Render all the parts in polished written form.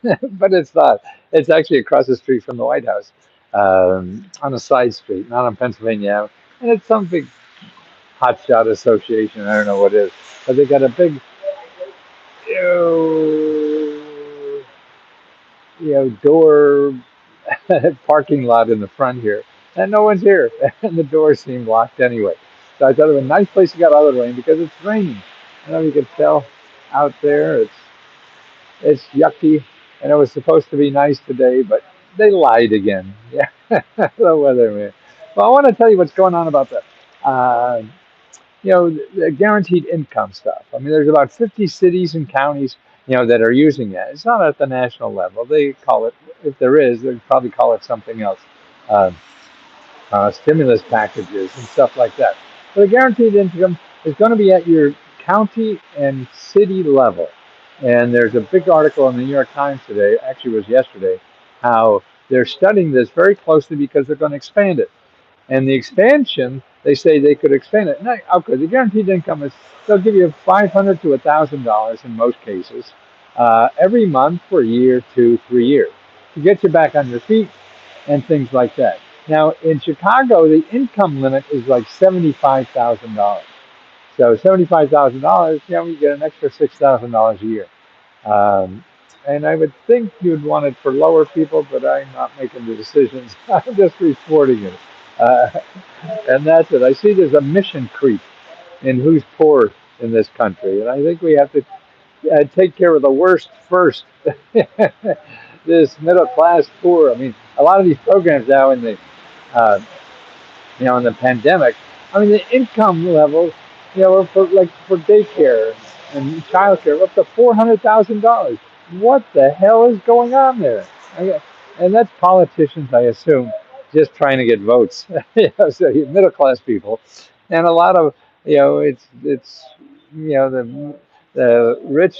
but it's not. It's actually across the street from the White House, on a side street, not on Pennsylvania Ave. And it's some big hotshot association. I don't know what it is, but they got a big, you door parking lot in the front here, and no one's here, and the doors seem locked anyway. So I thought it was a nice place to get out of the rain because it's raining. I know you can tell out there. It's yucky, and it was supposed to be nice today, but they lied again. Yeah, the weatherman. Well, I want to tell you what's going on about uh, the guaranteed income stuff. I mean, there's about 50 cities and counties, that are using it. It's not at the national level. They call it, if there is, they probably call it something else, uh, stimulus packages and stuff like that. But the guaranteed income is going to be at your county and city level. And there's a big article in the New York Times today, actually it was yesterday, how they're studying this very closely because they're going to expand it. And the expansion, they say they could expand it. Now, okay, the guaranteed income is they'll give you $500 to $1,000 in most cases every month for a year, 2, 3 years to get you back on your feet and things like that. Now, in Chicago, the income limit is like $75,000. So $75,000, you get an extra $6,000 a year. Um, and I would think you'd want it for lower people, but I'm not making the decisions. I'm just reporting it. Uh, and that's it. I see there's a mission creep in who's poor in this country, and I think we have to take care of the worst first. This middle class poor. I mean, a lot of these programs now uh, in the pandemic. I mean, the income levels, for daycare and childcare, up to $400,000. What the hell is going on there? And that's politicians, I assume, just trying to get votes. So middle class people, and a lot of it's the rich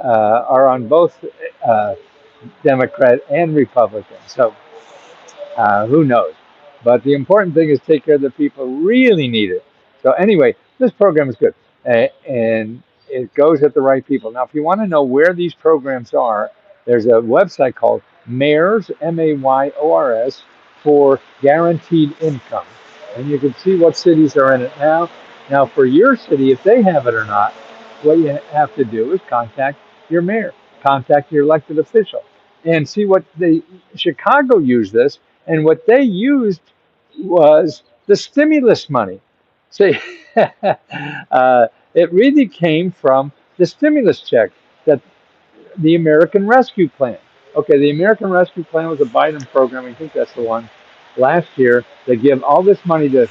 are on both uh, Democrat and Republican. So who knows? But the important thing is take care of the people who really need it. So anyway, this program is good, and it goes at the right people. Now, if you want to know where these programs are, there's a website called Mayors Mayors for Guaranteed Income, and you can see what cities are in it now. Now, for your city, if they have it or not, what you have to do is contact your mayor, contact your elected official, and see what the Chicago used this, and what they used was the stimulus money. See, it really came from the stimulus check that the American Rescue Plan. Okay, the American Rescue Plan was a Biden program. I think that's the one last year. They give all this money to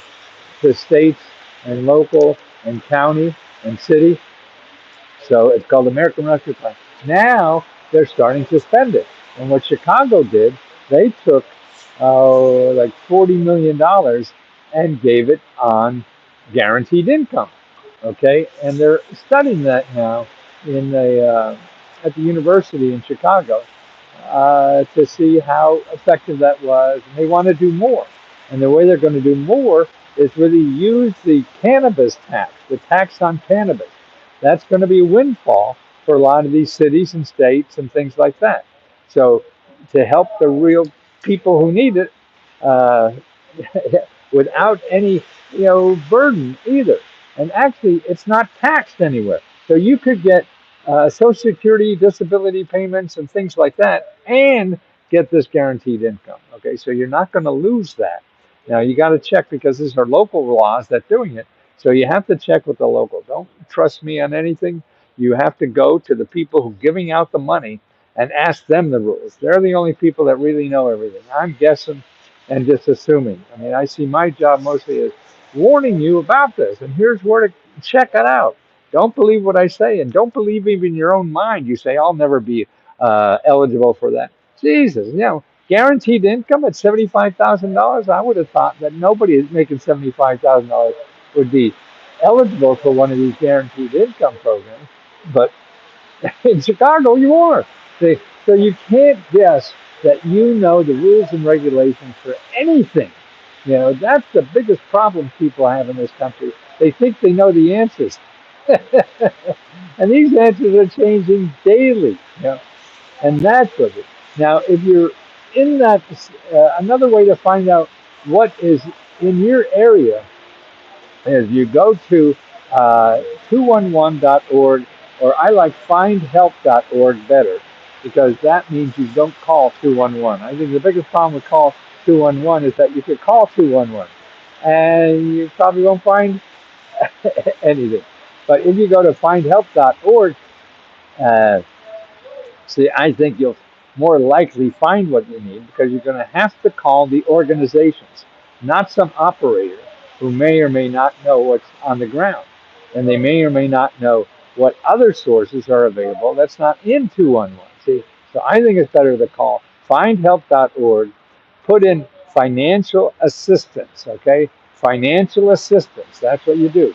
states and local and county and city. So it's called American Rescue Plan. Now they're starting to spend it. And what Chicago did, they took like $40 million and gave it on guaranteed income. Okay, and they're studying that now in at the university in Chicago to see how effective that was. And they want to do more. And the way they're going to do more is really use the cannabis tax, the tax on cannabis. That's going to be a windfall for a lot of these cities and states and things like that. So to help the real people who need it uh, without any burden either. And actually, it's not taxed anywhere. So you could get Social Security, disability payments, and things like that, and get this guaranteed income. Okay, so you're not going to lose that. Now you got to check because these are local laws that doing it. So you have to check with the local. Don't trust me on anything. You have to go to the people who are giving out the money and ask them the rules. They're the only people that really know everything. I'm guessing and just assuming. I mean, I see my job mostly as warning you about this, and here's where to check it out. Don't believe what I say, and don't believe even your own mind. You say, I'll never be eligible for that. Jesus, guaranteed income at $75,000. I would have thought that nobody making $75,000 would be eligible for one of these guaranteed income programs. But in Chicago, you are. So you can't guess that you know the rules and regulations for anything. That's the biggest problem people have in this country. They think they know the answers. And these answers are changing daily. And that's what it. Now, if you're in that, another way to find out what is in your area is you go to 211.org, or I like findhelp.org better, because that means you don't call 211. I think the biggest problem with call 211 is that you could call 211 and you probably won't find anything. But if you go to findhelp.org, uh, see, I think you'll more likely find what you need, because you're going to have to call the organizations, not some operator who may or may not know what's on the ground. And they may or may not know what other sources are available that's not in 211. See, so I think it's better to call findhelp.org, put in financial assistance, okay? Financial assistance, that's what you do.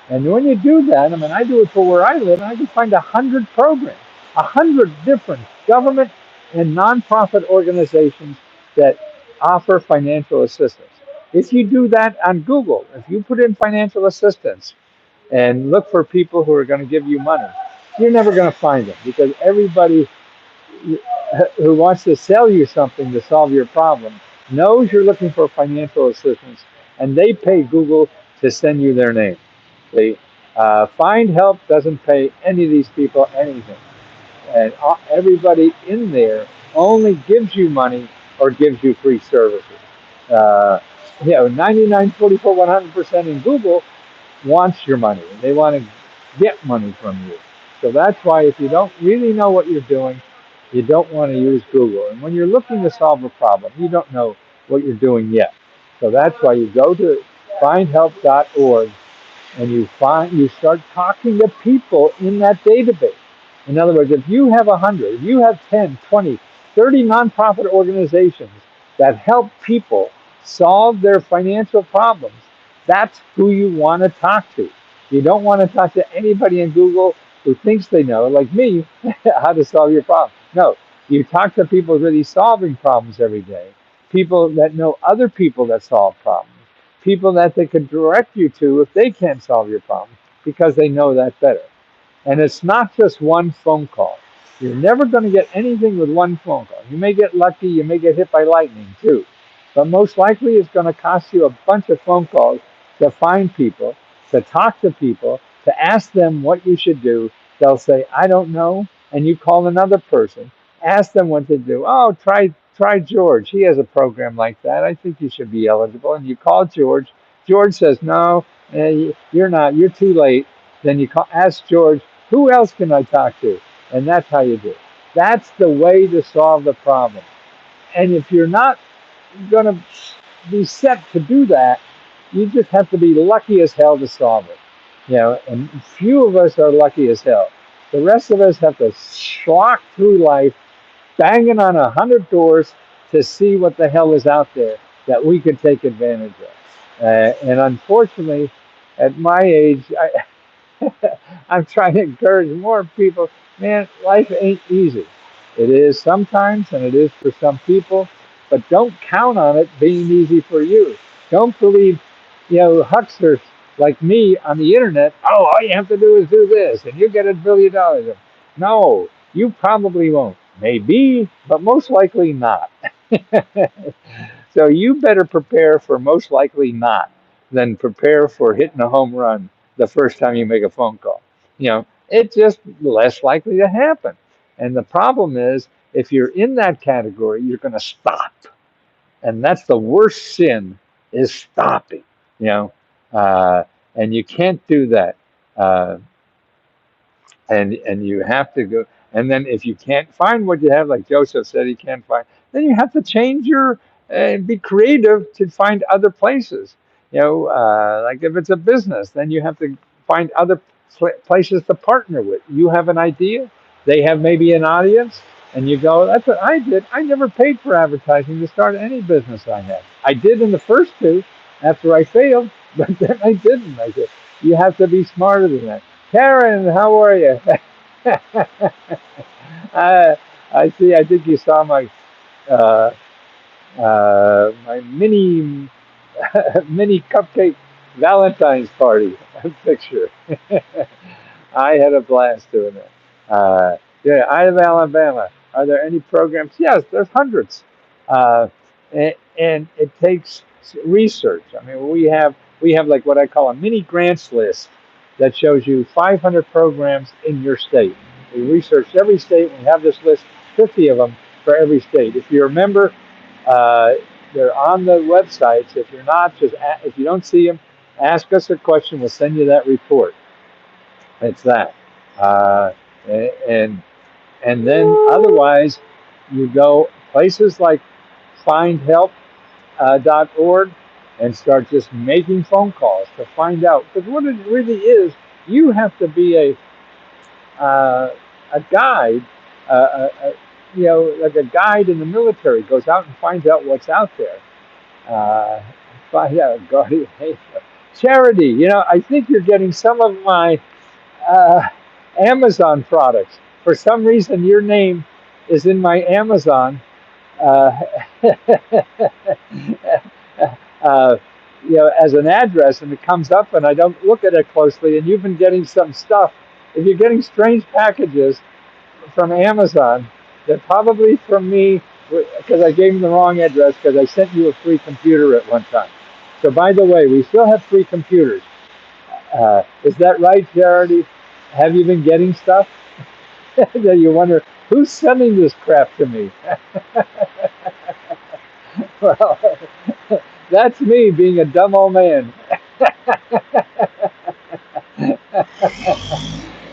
And when you do that, I mean, I do it for where I live, and I can find 100 programs, 100 different government and nonprofit organizations that offer financial assistance. If you do that on Google, if you put in financial assistance and look for people who are going to give you money, you're never going to find them, because everybody who wants to sell you something to solve your problem knows you're looking for financial assistance, and they pay Google to send you their name. The Find Help doesn't pay any of these people anything, and everybody in there only gives you money or gives you free services. Uh, 99, 44, 100% in Google wants your money. They want to get money from you. So that's why, if you don't really know what you're doing, you don't want to use Google. And when you're looking to solve a problem, you don't know what you're doing yet. So that's why you go to findhelp.org, and you start talking to people in that database. In other words, if you have 100, if you have 10, 20, 30 nonprofit organizations that help people solve their financial problems, that's who you want to talk to. You don't want to talk to anybody in Google who thinks they know, like me, how to solve your problem. No, you talk to people really solving problems every day, people that know other people that solve problems, people that they could direct you to if they can't solve your problem, because they know that better. And it's not just one phone call. You're never going to get anything with one phone call. You may get lucky, you may get hit by lightning too. But most likely it's going to cost you a bunch of phone calls to find people, to talk to people, to ask them what you should do. They'll say, I don't know. And you call another person, ask them what to do. Oh, try George. He has a program like that. I think you should be eligible. And you call George. George says, no, you're not. You're too late. Then you ask George, who else can I talk to? And that's how you do it. That's the way to solve the problem. And if you're not going to be set to do that, you just have to be lucky as hell to solve it. And few of us are lucky as hell. The rest of us have to slog through life, banging on 100 doors to see what the hell is out there that we could take advantage of. And unfortunately, at my age, I'm trying to encourage more people. Man, life ain't easy. It is sometimes, and it is for some people, but don't count on it being easy for you. Don't believe, hucksters like me on the internet. Oh, all you have to do is do this, and you get $1 billion. No, you probably won't. Maybe, but most likely not. So you better prepare for most likely not than prepare for hitting a home run the first time you make a phone call. It's just less likely to happen. And the problem is, if you're in that category, you're going to stop. And that's the worst sin, is stopping, you know, and you can't do that. Uh, and you have to go. And then if you can't find what you have, like Joseph said, he can't find, then you have to change your and be creative to find other places. Like if it's a business, then you have to find other places to partner with. You have an idea, they have maybe an audience, and you go, that's what I did. I never paid for advertising to start any business I had. I did in the first two after I failed, but then I didn't. I said, you have to be smarter than that. Karen, how are you? I see. I think you saw uh, my mini mini cupcake Valentine's party picture. I had a blast doing it. Yeah, out of Alabama. Are there any programs? Yes, there's hundreds, and it takes research. I mean, we have like what I call a mini grants list that shows you 500 programs in your state. We researched every state. We have this list, 50 of them for every state. If you're a member, uh, they're on the websites. If you're not, if you don't see them, ask us a question. We'll send you that report. It's that. Uh, and and then otherwise, you go places like findhelp.org and start just making phone calls to find out. Because what it really is, you have to be uh, a guide, like a guide in the military goes out and finds out what's out there. Uh, yeah, God, hey, charity. I think you're getting some of my uh, Amazon products. For some reason, your name is in my Amazon. Uh, uh, as an address, and it comes up, and I don't look at it closely. And you've been getting some stuff. If you're getting strange packages from Amazon, they're probably from me because I gave them the wrong address because I sent you a free computer at one time. So, by the way, we still have free computers. Is that right, Charity? Have you been getting stuff that you wonder who's sending this crap to me? Well, that's me being a dumb old man.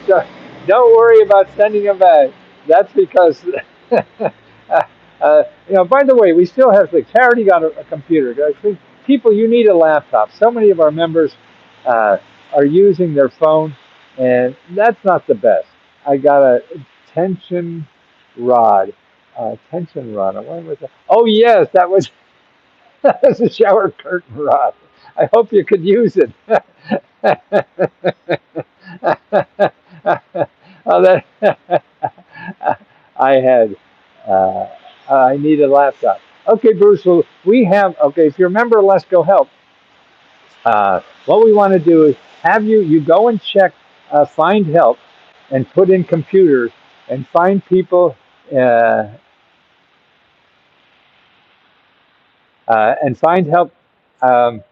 So don't worry about sending them back. That's because, by the way, we still have the charity got a computer. I think people, you need a laptop. So many of our members uh, are using their phone, and that's not the best. I got a tension rod. Tension rod. What was that? Oh yes, that was that was a shower curtain rod. I hope you could use it. Oh, that I had. Uh, I need a laptop. Okay, Bruce. Well, we have. Okay, if you remember, Let's Go Help. What we want to do is have you go and check, find help, and put in computers and find people. Uh, and find help. Um,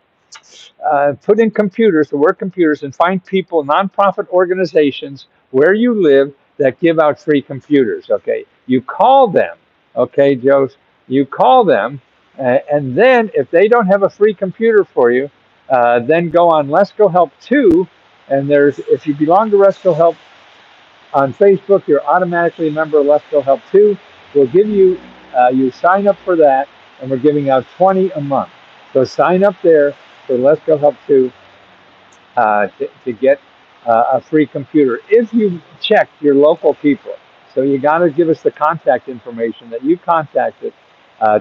Put in computers, the word computers, and find people, nonprofit organizations where you live that give out free computers. Okay, you call them. Okay, Joe, you call them, and then if they don't have a free computer for you, then go on Let's Go Help 2, and there's if you belong to Let's Go Help on Facebook, you're automatically a member of Let's Go Help 2. We'll give you, you sign up for that, and we're giving out 20 a month. So sign up there for Let's Go Help 2 to get a free computer if you check your local people. So you got to give us the contact information that you contacted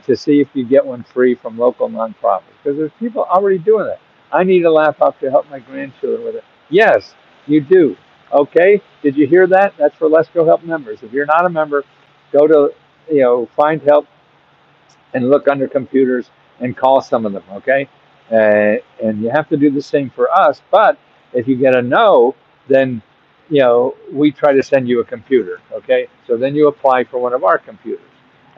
to see if you get one free from local nonprofits. Because there's people already doing that. I need a laptop to help my grandchildren with it. Yes, you do. Okay, did you hear that? That's for Let's Go Help members. If you're not a member, go to find help and look under computers and call some of them. Okay, and you have to do the same for us. But if you get a no, then we try to send you a computer. Okay, so then you apply for one of our computers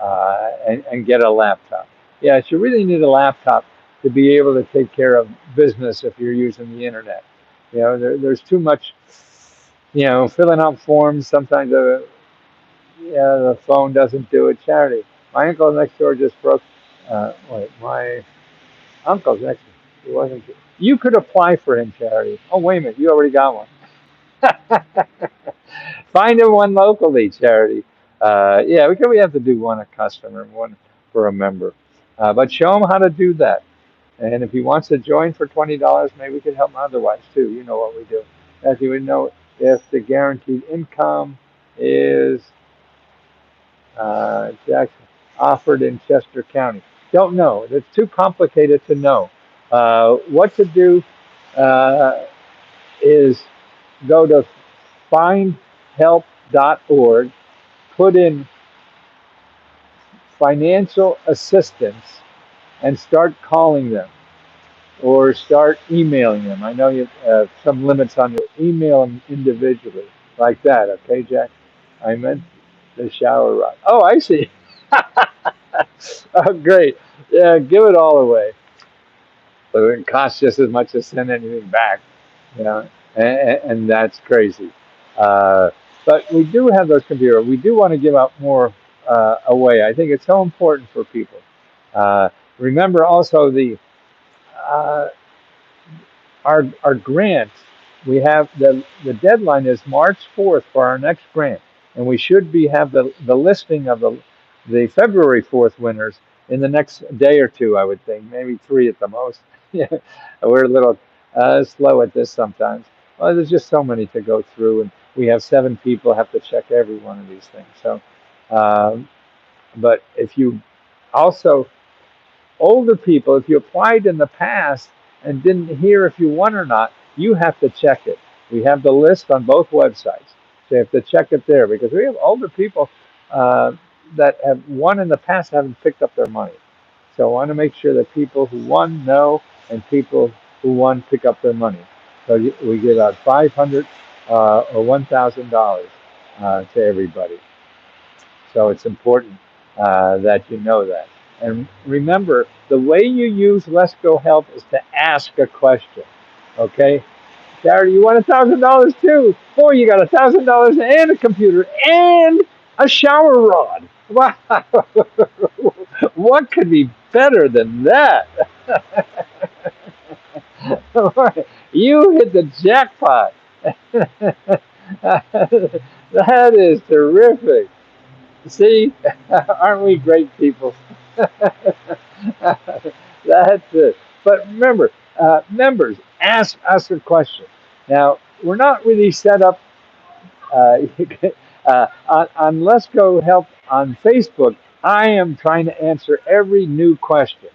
and get a laptop. Yes, you really need a laptop to be able to take care of business if you're using the internet. There's too much filling out forms. Sometimes the phone doesn't do it. Charity. My uncle next door just broke. My uncle's next. He wasn't. You could apply for him, Charity. Oh, wait a minute. You already got one. Find him one locally, Charity. Yeah, we have to do one a customer and one for a member. But show him how to do that. And if he wants to join for $20, maybe we could help him otherwise too. You know what we do. As you would know, if the guaranteed income is Jackson offered in Chester County. Don't know. It's too complicated to know. What to do is go to findhelp.org, put in financial assistance, and start calling them or start emailing them. I know you have some limits on your email them individually like that. Okay, Jack? I meant. The shower rod. Oh, I see. Oh, great. Yeah, give it all away. So it costs just as much to send anything back. You know, and that's crazy. Uh, but we do have those computers. We do want to give out more away. I think it's so important for people. Uh, Remember also uh, our grant. We have the deadline is March 4th for our next grant, and we should be have the listing of the February 4th winners in the next day or two. I would think maybe three at the most. Yeah, we're a little slow at this sometimes. Well, there's just so many to go through, and we have 7 people have to check every one of these things. So, um, but if you also older people, if you applied in the past and didn't hear if you won or not, you have to check it. We have the list on both websites. So you have to check it there because we have older people uh, that have won in the past haven't picked up their money. So I want to make sure that people who won know and people who won pick up their money. So we give out 500 or $1,000 to everybody. So it's important that you know that. And remember, the way you use Let's Go Help is to ask a question. Okay? Gary, you want $1,000 too? Boy, you got $1,000 and a computer and a shower rod. Wow. What could be better than that? You hit the jackpot. That is terrific. See, aren't we great people? That's it. But remember, members, ask us a question. Now, we're not really set up uh, on Let's Go Help on Facebook. I am trying to answer every new question.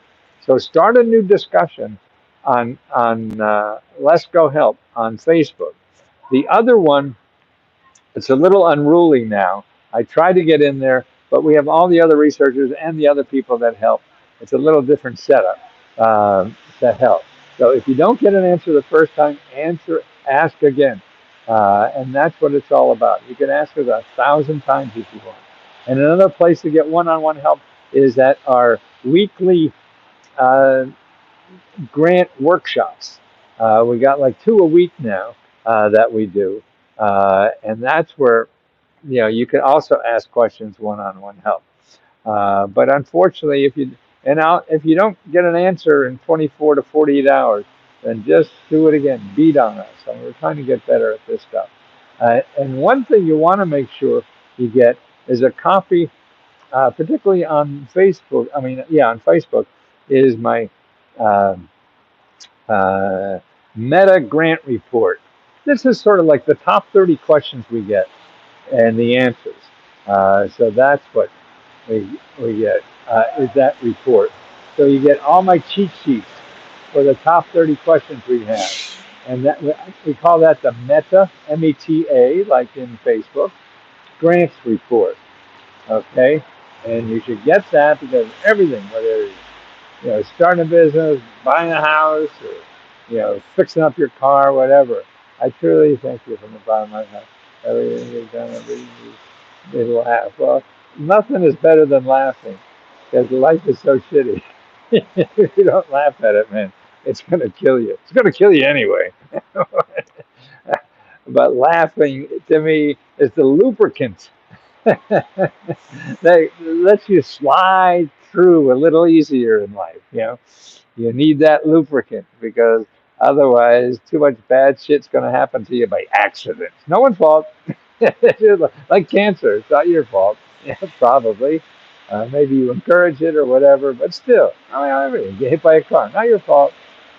So start a new discussion on Let's Go Help on Facebook. The other one, it's a little unruly now. I try to get in there, but we have all the other researchers and the other people that help. It's a little different setup that help. So if you don't get an answer the first time, ask again, and that's what it's all about. You can ask us 1,000 times if you want. And another place to get one-on-one help is at our weekly uh, grant workshops. We got like 2 a week now that we do, and that's where you can also ask questions one-on-one help. But unfortunately, if you don't get an answer in 24 to 48 hours, then just do it again. Beat on us. And we're trying to get better at this stuff. And one thing you want to make sure you get is a copy, particularly on Facebook. I mean, yeah, on Facebook is my um Meta Grant Report. This is sort of like the top 30 questions we get and the answers. So that's what we get is that report. So you get all my cheat sheets for the top 30 questions we have. And that we call that the Meta, META, like in Facebook, grants report. Okay? And you should get that because everything, whether it's starting a business, buying a house, or fixing up your car, whatever. I truly thank you from the bottom of my heart. Everything you've done, everything you did laugh. Well, nothing is better than laughing because life is so shitty. If you don't laugh at it, man, it's gonna kill you. It's gonna kill you anyway. But laughing to me is the lubricant that lets you slide through a little easier in life. You need that lubricant because otherwise, too much bad shit's going to happen to you by accident. No one's fault. Like cancer, it's not your fault. Yeah, probably. Maybe you encourage it or whatever, but still, I mean, get hit by a car, not your fault.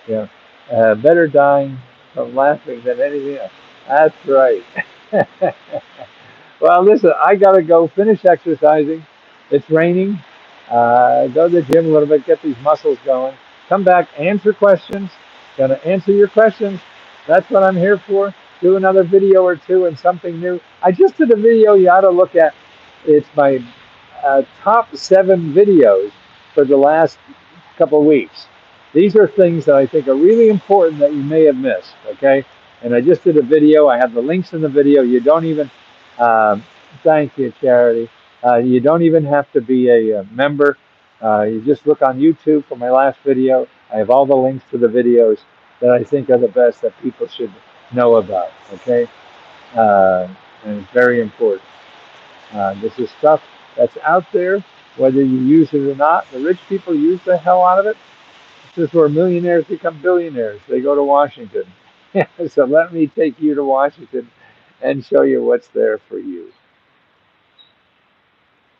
Yeah, better dying from laughing than anything else. That's right. Well, listen, I gotta go finish exercising. It's raining. Go to the gym a little bit, get these muscles going. Come back, answer questions. Gonna answer your questions. That's what I'm here for. Do another video or two and something new. I just did a video you ought to look at. It's my top 7 videos for the last couple of weeks. These are things that I think are really important that you may have missed. Okay, and I just did a video. I have the links in the video. You don't even Thank you, Charity. You don't even have to be a member. You just look on YouTube for my last video. I have all the links to the videos that I think are the best that people should know about. Okay, uh, and it's very important. This is stuff that's out there, whether you use it or not. The rich people use the hell out of it. This is where millionaires become billionaires. They go to Washington. So let me take you to Washington and show you what's there for you.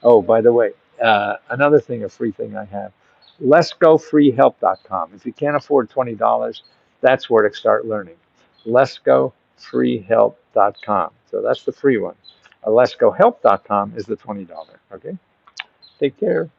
Oh, by the way, another thing, a free thing I have, letsgofreehelp.com. If you can't afford $20, that's where to start learning. Letsgofreehelp.com. So that's the free one. Letsgohelp.com is the $20. Okay, take care.